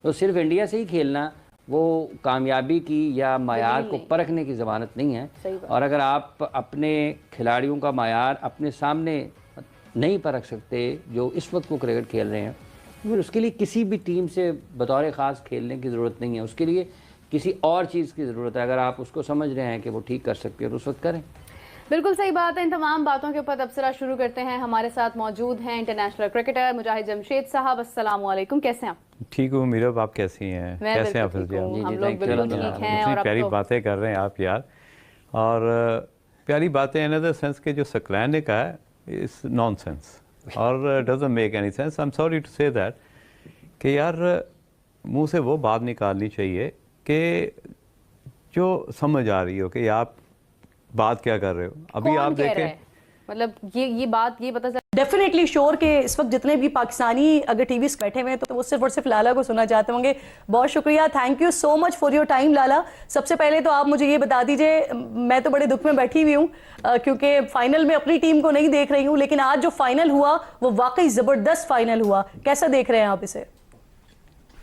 तो सिर्फ इंडिया से ही खेलना वो कामयाबी की या मायार को परखने की ज़मानत नहीं है। और अगर आप अपने खिलाड़ियों का मायार अपने सामने नहीं परख सकते जो इस वक्त वो क्रिकेट खेल रहे हैं, फिर उसके लिए किसी भी टीम से बतौर ख़ास खेलने की ज़रूरत नहीं है। उसके लिए किसी और चीज़ की ज़रूरत है। अगर आप उसको समझ रहे हैं कि वो ठीक कर सकते हैं तो उस वक्त करें। बिल्कुल सही बात है। इन तमाम बातों के ऊपर तबसरा शुरू करते हैं। हमारे साथ मौजूद हैं इंटरनेशनल क्रिकेटर मुजाहिद जमशेद साहब। अस्सलाम वालेकुम, कैसे हैं आप? ठीक हूँ मीरब, आप कैसी हैं? कैसे हैं हाफिज़ जी? हम लोग बिल्कुल ठीक हैं। और प्यारी बातें कर रहे हैं आप यार, और प्यारी बातें इन द सेंस के जो सकलैन ने कहा है इस नॉनसेंस और doesn't make any sense. I am sorry to say that कि यार मुंह से वो बात निकालनी चाहिए कि जो समझ आ रही हो कि आप बात क्या कर रहे हो। अभी आप देखें, मतलब ये बात ये पता चल डेफिनेटली श्योर के इस वक्त जितने भी पाकिस्तानी अगर टीवी से बैठे हुए हैं तो वो सिर्फ और सिर्फ लाला को सुनना चाहते होंगे। बहुत शुक्रिया, thank you so much for your time Lala. सबसे पहले तो आप मुझे ये बता दीजिए, मैं तो बड़े दुख में बैठी हुई हूँ क्योंकि फाइनल में अपनी टीम को नहीं देख रही हूँ, लेकिन आज जो फाइनल हुआ वो वाकई जबरदस्त फाइनल हुआ। कैसा देख रहे हैं आप इसे?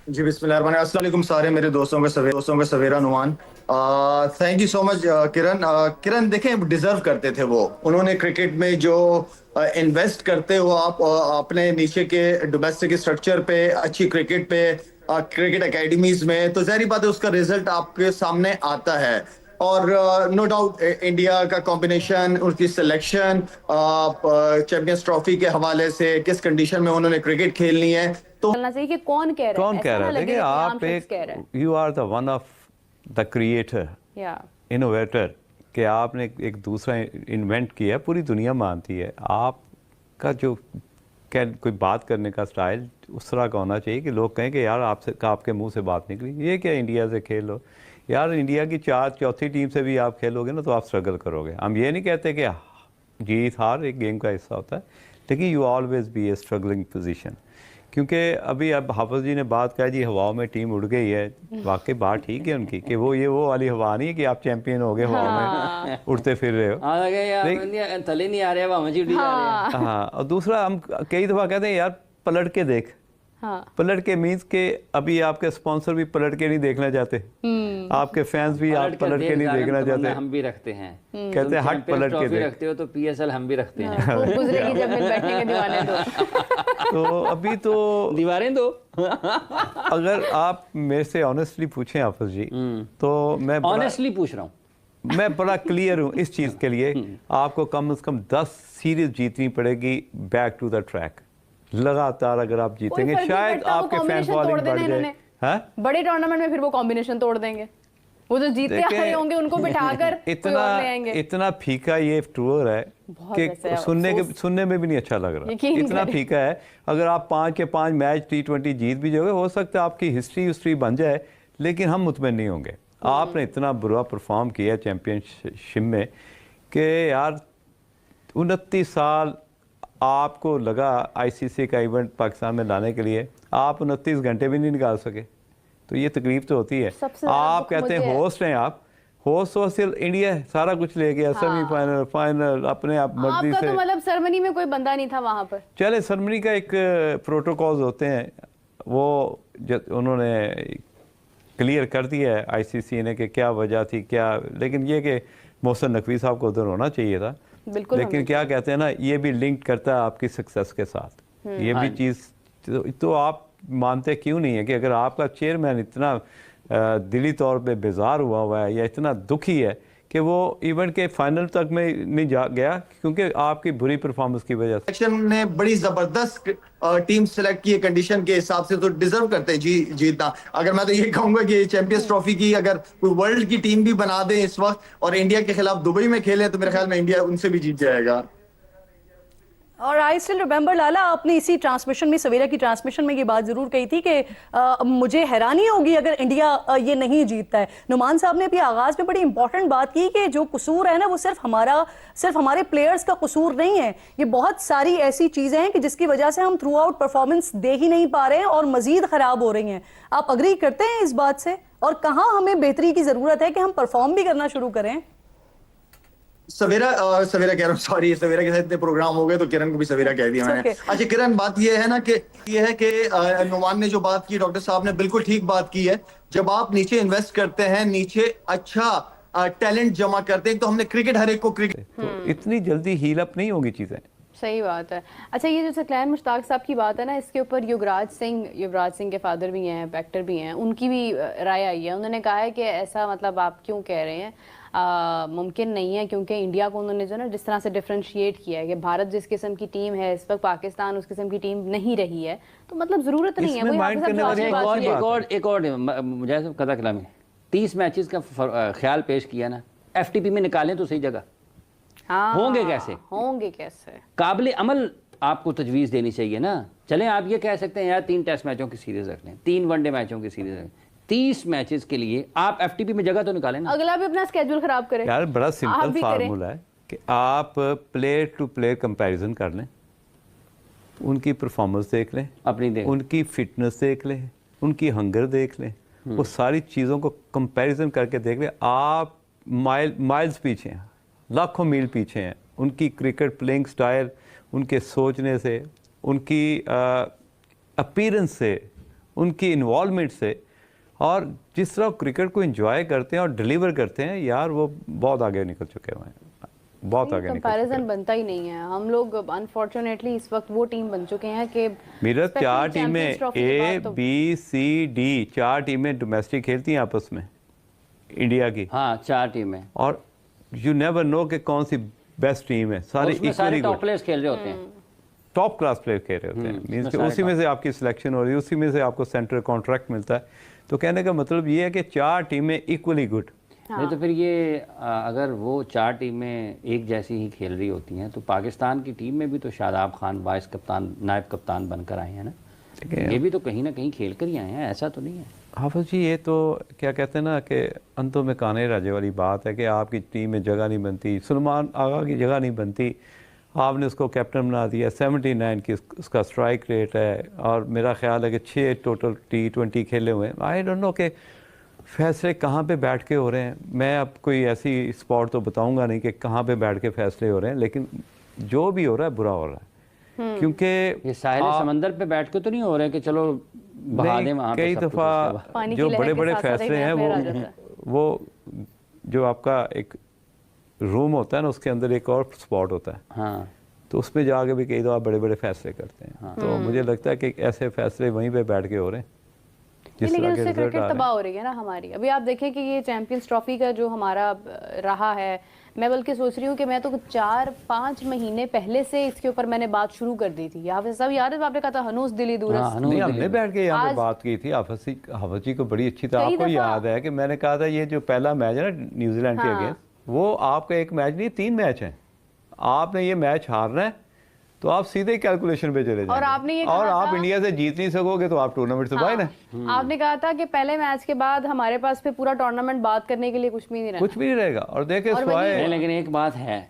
जी बिस्मिल्लाह, अस्सलाम वालेकुम सारे मेरे दोस्तों का सवेरा नुमान। Thank you so much Kiran देखें, डिजर्व करते थे वो। उन्होंने क्रिकेट में जो इन्वेस्ट करते हो आप अपने नीचे के डोमेस्टिक स्ट्रक्चर पे, अच्छी क्रिकेट पे, क्रिकेट एकेडमीज में, तो ज़ाहिर बात है उसका रिजल्ट आपके सामने आता है। और नो डाउट इंडिया का कॉम्बिनेशन, उसकी सिलेक्शन, चैंपियंस ट्रॉफी के हवाले से किस कंडीशन में उन्होंने क्रिकेट खेलनी है तो चलना चाहिए कि कौन कह रहा है। देखिए आप एक you are the one of the creator, innovator, कि आपने एक दूसरा इन्वेंट किया, पूरी दुनिया मानती है आपका जो कोई बात करने का स्टाइल उस तरह का होना चाहिए कि लोग कहें कि यार आपके मुंह से बात निकली। ये क्या इंडिया से खेलो यार, इंडिया की चौथी टीम से भी आप खेलोगे ना तो आप स्ट्रगल करोगे। हम ये नहीं कहते कि जीत हार एक गेम का हिस्सा होता है, लेकिन you always be A struggling position. क्योंकि अभी अब हाफिज़ जी ने बात कहा जी हवाओं में टीम उड़ गई है, वाकई बात ठीक है उनकी कि वो वाली हवा नहीं है कि आप चैंपियन हो गए हवाओं में उड़ते फिर रहे हो। थले नहीं आ रहे, हाँ, और दूसरा हम कई दफ़ा कहते हैं यार पलट के देख। पलट के मीन्स के अभी आपके स्पॉन्सर भी पलट के नहीं देखना चाहते, आपके फैंस भी आप पलट के नहीं देखना चाहते। हम भी रखते हैं, कहते हैं हट पलट के देख। रखते हो तो पीएसएल हम भी रखते हैं। गुजरेगी जब बैठने के दीवाने तो अभी तो दीवारें दो। अगर आप मेरे से ऑनेस्टली पूछें हाफिज़ जी, तो मैं ऑनेस्टली पूछ रहा हूँ, मैं बड़ा क्लियर हूँ इस चीज़ के लिए। आपको कम से कम 10 सीरीज जीतनी पड़ेगी बैक टू द ट्रैक। लगातार अगर आप जीतेंगे शायद आपके फैन फॉलोइंग बढ़ जाए। हाँ, बड़े टूर्नामेंट में फिर वो कॉम्बिनेशन तोड़ देंगे। वो जो जीते आ रहे होंगे उनको बिठाकर कोई और ले आएंगे। इतना फीका ये टूर है कि सुनने में भी नहीं अच्छा लग रहा। इतना फीका है। अगर आप 5 के 5 मैच T20 जीत भी जाओगे, हो सकता है आपकी हिस्ट्री बन जाए, लेकिन हम मुतमईन नहीं होंगे। आपने इतना बुरा परफॉर्म किया चैंपियनशिप में कि यार 29 साल आपको लगा ICC का इवेंट पाकिस्तान में लाने के लिए, आप 29 घंटे भी नहीं निकाल सके, तो ये तकलीफ तो होती है। आप कहते हैं होस्ट हैं, आप होस्ट हो, सिर्फ इंडिया सारा कुछ ले गया। सेमीफाइनल, फाइनल अपने आप मर्जी से। तो मतलब सेरेमनी में कोई बंदा नहीं था वहां पर। चले, सेरेमनी का एक प्रोटोकॉल्स होते हैं, वो उन्होंने क्लियर कर दिया है ICC ने कि क्या वजह थी क्या, लेकिन ये कि मोहसिन नकवी साहब को उधर होना चाहिए था। लेकिन क्या कहते हैं ना, ये भी लिंक करता है आपकी सक्सेस के साथ। ये भी चीज़ तो आप मानते क्यों नहीं है कि अगर आपका चेयरमैन इतना दिली तौर पे बेजार हुआ है या इतना दुखी है कि वो इवेंट के फाइनल तक में नहीं जा गया क्योंकि आपकी बुरी परफॉर्मेंस की वजह से। सिलेक्शन ने बड़ी जबरदस्त टीम सेलेक्ट की है कंडीशन के हिसाब से, तो डिजर्व करते हैं जीतना। अगर मैं तो ये कहूंगा कि चैंपियंस ट्रॉफी की अगर कोई वर्ल्ड की टीम भी बना दे इस वक्त और इंडिया के खिलाफ दुबई में खेले तो मेरे ख्याल में इंडिया उनसे भी जीत जाएगा। और आई स्टिल रिमेंबर लाला, आपने इसी ट्रांसमिशन में, सवेरा की ट्रांसमिशन में ये बात जरूर कही थी कि मुझे हैरानी होगी अगर इंडिया ये नहीं जीतता है। नुमान साहब ने अभी आगाज में बड़ी इंपॉर्टेंट बात की कि जो कसूर है ना वो सिर्फ हमारे प्लेयर्स का कसूर नहीं है, ये बहुत सारी ऐसी चीजें हैं कि जिसकी वजह से हम थ्रू आउट परफॉर्मेंस दे ही नहीं पा रहे हैं और मजीद खराब हो रही हैं। आप अग्री करते हैं इस बात से? और कहाँ हमें बेहतरी की जरूरत है कि हम परफॉर्म भी करना शुरू करें? सवेरा सवेरा कह रहा हूँ, सॉरी, सवेरा के साथ इतने प्रोग्राम हो गए तो किरण को भी सवेरा कह दिया मैंने। अच्छा किरण, बात ये है ना कि नुमान ने जो बात की, डॉक्टर साहब ने बिल्कुल ठीक बात की है। जब आप नीचे इन्वेस्ट करते हैं, नीचे अच्छा टैलेंट जमा करते हैं, तो हमने क्रिकेट, हर एक को क्रिकेट, तो इतनी जल्दी हील अप नहीं होगी चीजें। सही बात है। अच्छा, ये जो सकलैन मुश्ताक साहब की बात है ना, इसके ऊपर युवराज सिंह के फादर भी हैं, एक्टर भी हैं, उनकी भी राय आई है। उन्होंने कहा है कि ऐसा मतलब आप क्यों कह रहे हैं, मुमकिन नहीं है, क्योंकि इंडिया को उन्होंने जो ना जिस तरह से डिफरेंशिएट किया है कि भारत जिस किस्म की टीम है इस वक्त, पाकिस्तान उस किस्म की टीम नहीं रही है, तो मतलब जरूरत नहीं है। एक और जैसे कदा कलामी 30 मैचेस का ख्याल पेश किया ना, FTP में निकालें तो सही जगह। हाँ, होंगे कैसे? काबिल अमल आपको तजवीज़ देनी चाहिए ना। चलें, आप ये कह सकते हैं यार 3 टेस्ट मैचों की सीरीज रख लें, 3 वनडे मैचों की सीरीज रख लें, 30 मैचेस के लिए आप FTP में जगह तो निकालें ना। अगला भी अपना स्केड्यूल खराब करें यार, बड़ा सिंपल फार्मूला है कि आप प्लेयर टू प्लेयर कंपैरिजन कर लें, उनकी परफॉर्मेंस देख लें, उनकी फिटनेस देख लें, उनकी हंगर देख लें, वो सारी चीज़ों को कंपैरिजन करके देख लें। आप माइल्स पीछे हैं, लाखों मील पीछे हैं उनकी क्रिकेट प्लेइंग स्टाइल, उनके सोचने से, उनकी अपीयरेंस से, उनकी इन्वॉल्वमेंट से, और जिस तरह क्रिकेट को एंजॉय करते हैं और डिलीवर करते हैं, यार वो बहुत आगे निकल चुके हुए हैं, बहुत आगे निकल चुके हैं। कंपैरिजन बनता ही नहीं है। हम लोग अनफॉर्चुनेटली इस वक्त वो टीम बन चुके हैं कि मेरा 4 टीमें ABCD 4 टीमें डोमेस्टिक खेलती हैं आपस में इंडिया की। हाँ, 4 टीमें, और यू नेवर नो कि कौन सी बेस्ट टीम है। सारे टॉप प्लेयर्स खेल रहे होते हैं, टॉप क्लास प्लेयर खेल रहे होते हैं। मींस कि उसी में से आपकी सिलेक्शन हो रही है, उसी में से आपको सेंट्रल कॉन्ट्रैक्ट मिलता है। तो कहने का मतलब ये है कि 4 टीमें इक्वली गुड। नहीं तो फिर ये अगर वो 4 टीमें एक जैसी ही खेल रही होती हैं तो पाकिस्तान की टीम में भी तो शादाब खान वाइस कप्तान, नायब कप्तान बनकर आए हैं ना, ये भी तो कहीं ना कहीं खेल कर ही आए हैं, ऐसा तो नहीं है। हाफिज जी, ये तो क्या कहते हैं ना कि अंतों में काने राजे वाली बात है कि आपकी टीम में जगह नहीं बनती, सलमान आगा की जगह नहीं बनती, आपने उसको कैप्टन बना दिया। 79 की उसका स्ट्राइक रेट है, और मेरा ख्याल है कि 6 टोटल T20 खेले हुए हैं। आई डोंट नो कि फैसले कहाँ पे बैठ के हो रहे हैं। मैं अब कोई ऐसी स्पॉट तो बताऊंगा नहीं कि कहाँ पे बैठ के फैसले हो रहे हैं, लेकिन जो भी हो रहा है बुरा हो रहा है, क्योंकि ये साहिल समंदर पे बैठ के तो नहीं हो रहे कि चलो बहा दें वहाँ पे। कई दफ़ा जो बड़े बड़े फैसले हैं वो जो आपका एक रूम होता है ना, उसके अंदर एक और स्पॉट होता है, हाँ, तो उसमें जाके भी कई दफ़ा बड़े बड़े फैसले करते हैं। हाँ। तो मुझे लगता है कि ऐसे फैसले वहीं पे बैठ के हो रहे हैं। लेकिन उससे क्रिकेट तबाह हो रही है ना हमारी। अभी आप देखें कि ये चैंपियंस ट्रॉफी का जो हमारा रहा है, मैं बल्कि सोच रही हूँ कि मैं तो 4-5 महीने पहले से इसके ऊपर मैंने बात शुरू कर दी थी। यहाँ पे सब याद है, आपने कहा था हनूस दिली दूर, नहीं हमने बैठ के यहाँ पे बात की थी। हाफिज जी को बड़ी अच्छी तरह आपको याद है कि मैंने कहा था ये जो पहला मैच है ना न्यूजीलैंड के अगेंस्ट, वो आपका एक मैच नहीं 3 मैच है, आपने ये मैच हारना है तो आप सीधे कैलकुलेशन पे चले जाएंगे, और आपने ये और आप इंडिया से जीत नहीं सकोगे तो आप टूर्नामेंट से बाहर हैं। आपने कहा था कि पहले मैच के बाद हमारे पास पे पूरा टूर्नामेंट बात करने के लिए कुछ भी नहीं रहेगा, कुछ भी नहीं रहेगा। और देखे लेकिन एक बात है,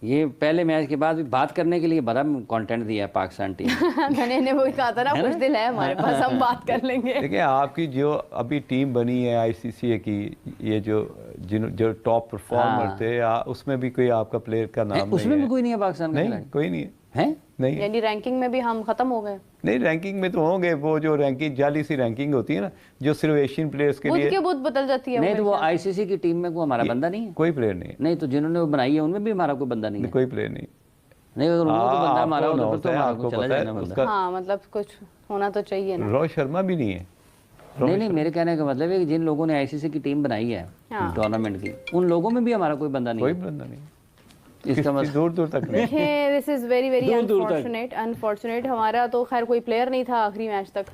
ये पहले मैच के बाद भी बात करने के लिए बड़ा कंटेंट दिया है पाकिस्तान टीम। मैंने वही कहा था ना, कुछ दिल है हमारे पास, हम बात कर लेंगे। देखिए आपकी जो अभी टीम बनी है ICC की, ये जो टॉप परफॉर्मर थे, उसमें भी कोई आपका प्लेयर का नाम नहीं है। उसमें भी कोई नहीं है पाकिस्तान का? नहीं, कोई नहीं है। हैं? नहीं, यानी रैंकिंग में भी हम खत्म हो गए? नहीं, रैंकिंग में तो होंगे, वो जो रैंकिंग जाली सी रैंकिंग होती है ना, जो सिर्फ एशियन प्लेयर्स के लिए बुध बदल जाती है। नहीं तो वो ICC की टीम में कोई हमारा बंदा नहीं है, कोई प्लेयर नहीं है। नहीं तो जिन्होंने वो बनाई है उनमें भी हमारा कोई बंदा नहीं है, कोई प्लेयर नहीं। नहीं अगर उनको तो बंदा हमारा हो तो आपको चला जाना बंदा। हाँ, मतलब कुछ होना तो चाहिए ना। रोहित शर्मा भी नहीं है। नहीं, मेरे कहने का मतलब है कि जिन लोगों ने ICC की टीम बनाई है टूर्नामेंट की, उन लोगों में भी हमारा कोई बंदा नहीं है। कोई बंदा नहीं, इसका मतलब दूर तक नहीं। This is very very unfortunate. हमारा तो खैर कोई प्लेयर नहीं था आखिरी मैच तक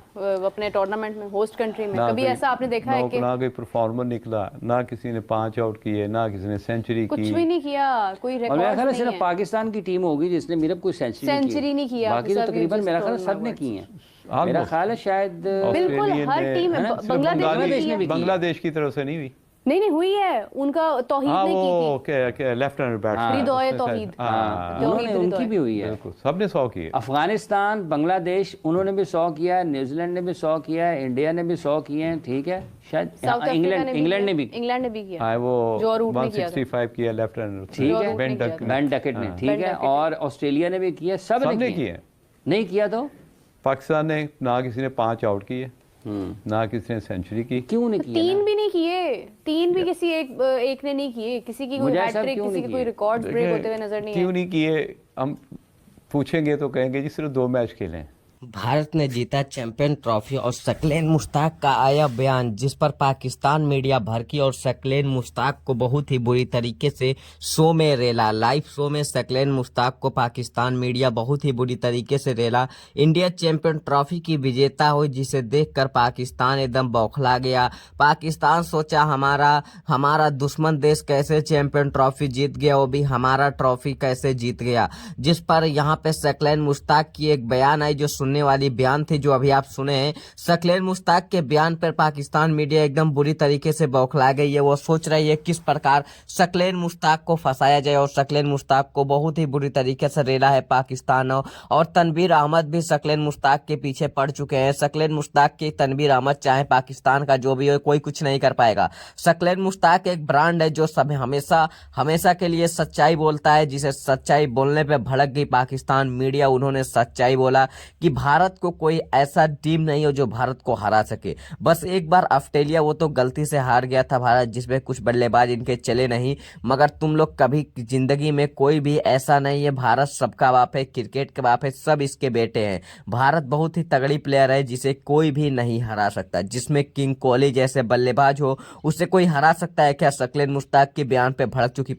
अपने टूर्नामेंट में, होस्ट कंट्री में। कभी ऐसा आपने देखा है कि ना कोई परफॉर्मर निकला, ना किसी ने 5 आउट किए, ना किसी ने सेंचुरी की, कुछ भी नहीं किया, कोई रिकॉर्ड नहीं है। मेरा ख्याल सिर्फ पाकिस्तान की टीम होगी जिसने मेरा कोई सेंचुरी नहीं किया, बाकी तो तकरीबन मेरा ख्याल सब ने की है। मेरा ख्याल है शायद बिल्कुल हर टीम, बांग्लादेश की तरफ से नहीं हुई। नहीं हुई है, उनका तौहीद हाँ ने की थी। वो के लेफ्टिनेंट बैट्समैन रिदोए तौहीद। उन्होंने उनकी भी हुई है। बिल्कुल सबने 100 किए। अफगानिस्तान, बांग्लादेश, उन्होंने भी 100 किया है, न्यूजीलैंड ने भी 100 किया है, इंडिया ने भी 100 किए हैं, ठीक है, शायद इंग्लैंड ने भी किया। हाँ वो जो रूट ने किया था। 165 किया लेफ्टिनेंट, ठीक है, बेन डकेट ने, ठीक है, और ऑस्ट्रेलिया ने भी किया, सब ने किए। नहीं किया तो पाकिस्तान ने ना किसी ने 5 आउट किए, ना किसी ने सेंचुरी की। क्यों नहीं किया? 3 भी नहीं किए, 3 भी किसी एक ने नहीं किए, किसी की कोई हैट्रिक, किसी के कोई रिकॉर्ड्स ब्रेक होते हुए नजर नहीं आए। क्यों नहीं किए हम पूछेंगे तो कहेंगे जी सिर्फ 2 मैच खेले हैं। भारत ने जीता चैंपियन ट्रॉफी और शकील मुश्ताक का आया बयान, जिस पर पाकिस्तान मीडिया भड़की और शकील मुश्ताक को बहुत ही बुरी तरीके से शो में रेला। लाइव शो में शकील मुश्ताक को पाकिस्तान मीडिया बहुत ही बुरी तरीके से रेला। इंडिया चैंपियन ट्रॉफी की विजेता हुई, जिसे देखकर पाकिस्तान एकदम बौखला गया। पाकिस्तान सोचा हमारा दुश्मन देश कैसे चैंपियन ट्रॉफी जीत गया, वो भी हमारा ट्रॉफी कैसे जीत गया। जिस पर यहाँ पे शकील मुश्ताक की एक बयान आई जो सुनने वाली बयान थी, जो अभी आप सुने हैं। शकील मुश्ताक के बयान पर पाकिस्तान मीडिया एकदम बुरी तरीके से बौखला गई है। वो सोच रही है किस प्रकार शकील मुश्ताक को फंसाया जाए, और शकील मुश्ताक को बहुत ही बुरी तरीके से रेला है पाकिस्तान। और तनवीर अहमद भी शकील मुश्ताक के पीछे पड़ चुके हैं। शकील मुश्ताक की तनवीर अहमद चाहे पाकिस्तान का जो भी हो, कोई कुछ नहीं कर पाएगा। शकील मुश्ताक एक ब्रांड है जो सब हमेशा के लिए सच्चाई बोलता है, जिसे सच्चाई बोलने पे भड़क गई पाकिस्तान मीडिया। उन्होंने सच्चाई बोला कि भारत को कोई ऐसा टीम नहीं हो जो भारत को हरा सके। बस एक बार ऑस्ट्रेलिया, वो तो गलती से हार गया था भारत, जिसमें कुछ बल्लेबाज इनके चले नहीं, मगर तुम लोग कभी जिंदगी में कोई भी ऐसा नहीं है। भारत सबका बाप है, क्रिकेट के बाप है, सब इसके बेटे हैं। भारत बहुत ही तगड़ी प्लेयर है, जिसे कोई भी नहीं हरा सकता। जिसमें किंग कोहली जैसे बल्लेबाज हो, उसे कोई हरा सकता है क्या? शकील मुश्ताक के बयान पे भड़क चुकी